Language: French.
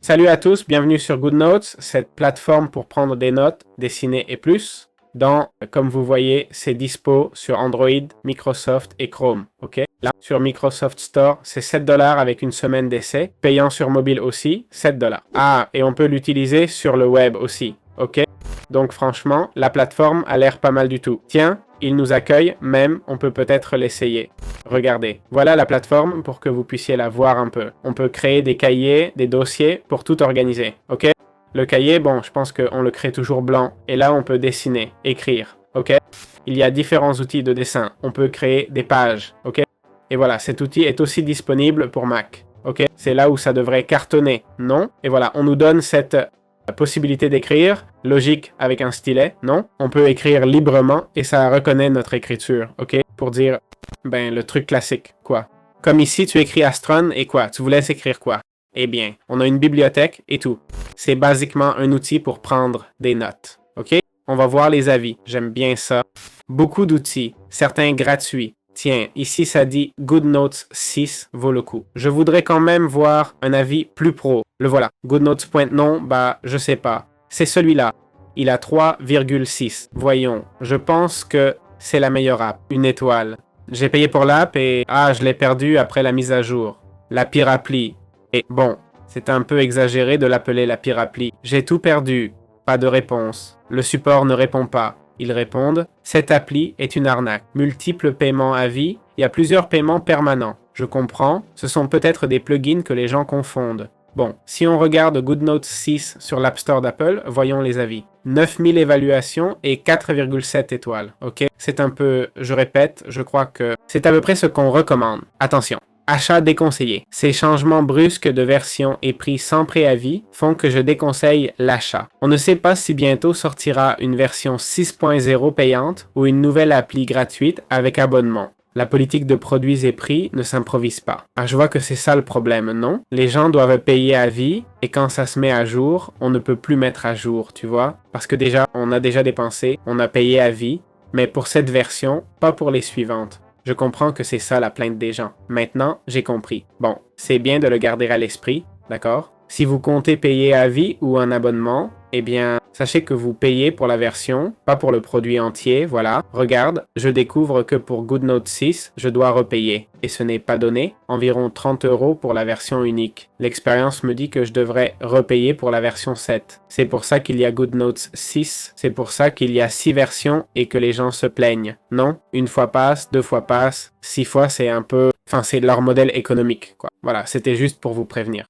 Salut à tous, bienvenue sur GoodNotes, cette plateforme pour prendre des notes, dessiner et plus. Comme vous voyez, c'est dispo sur Android, Microsoft et Chrome, ok? Là, sur Microsoft Store, c'est 7 $ avec une semaine d'essai. Payant sur mobile aussi, 7 $. Ah, et on peut l'utiliser sur le web aussi, ok? Donc franchement, la plateforme a l'air pas mal du tout. Tiens, il nous accueille, même, on peut peut-être l'essayer. Regardez, voilà la plateforme pour que vous puissiez la voir un peu. On peut créer des cahiers, des dossiers pour tout organiser, ok? Le cahier, bon, je pense qu'on le crée toujours blanc. Et là, on peut dessiner, écrire, ok? Il y a différents outils de dessin. On peut créer des pages, ok? Et voilà, cet outil est aussi disponible pour Mac, ok? C'est là où ça devrait cartonner, non? Et voilà, on nous donne cette possibilité d'écrire, logique avec un stylet, non? On peut écrire librement et ça reconnaît notre écriture, ok? Pour dire, ben, le truc classique, quoi. Comme ici, tu écris Astron et quoi? Tu voulais écrire quoi? Eh bien, on a une bibliothèque et tout. C'est basiquement un outil pour prendre des notes, ok? On va voir les avis, j'aime bien ça. Beaucoup d'outils, certains gratuits. Tiens, ici ça dit GoodNotes 6 vaut le coup. Je voudrais quand même voir un avis plus pro. Le voilà. GoodNotes Point non, bah je sais pas. C'est celui-là. Il a 3,6. Voyons, je pense que c'est la meilleure app. Une étoile. J'ai payé pour l'app et je l'ai perdu après la mise à jour. La pire appli. Et bon, c'est un peu exagéré de l'appeler la pire appli. J'ai tout perdu. Pas de réponse. Le support ne répond pas. Ils répondent « Cette appli est une arnaque. Multiples paiements à vie. Il y a plusieurs paiements permanents. Je comprends. Ce sont peut-être des plugins que les gens confondent. Bon, si on regarde GoodNotes 6 sur l'App Store d'Apple, voyons les avis. 9000 évaluations et 4,7 étoiles. Ok? C'est un peu, je répète, je crois que c'est à peu près ce qu'on recommande. Attention. Achat déconseillé. Ces changements brusques de version et prix sans préavis font que je déconseille l'achat. On ne sait pas si bientôt sortira une version 6.0 payante ou une nouvelle appli gratuite avec abonnement. La politique de produits et prix ne s'improvise pas. Je vois que c'est ça le problème, non? Les gens doivent payer à vie et quand ça se met à jour, on ne peut plus mettre à jour, tu vois? Parce que déjà, on a déjà dépensé, on a payé à vie, mais pour cette version, pas pour les suivantes. Je comprends que c'est ça la plainte des gens. Maintenant, j'ai compris. Bon, c'est bien de le garder à l'esprit, d'accord? Si vous comptez payer à vie ou un abonnement, eh bien, sachez que vous payez pour la version, pas pour le produit entier, voilà. Regarde, je découvre que pour GoodNotes 6, je dois repayer. Et ce n'est pas donné, environ 30 € pour la version unique. L'expérience me dit que je devrais repayer pour la version 7. C'est pour ça qu'il y a GoodNotes 6, c'est pour ça qu'il y a 6 versions et que les gens se plaignent. Non, une fois passe, 2 fois passe, 6 fois c'est un peu... Enfin, c'est leur modèle économique, quoi. Voilà, c'était juste pour vous prévenir.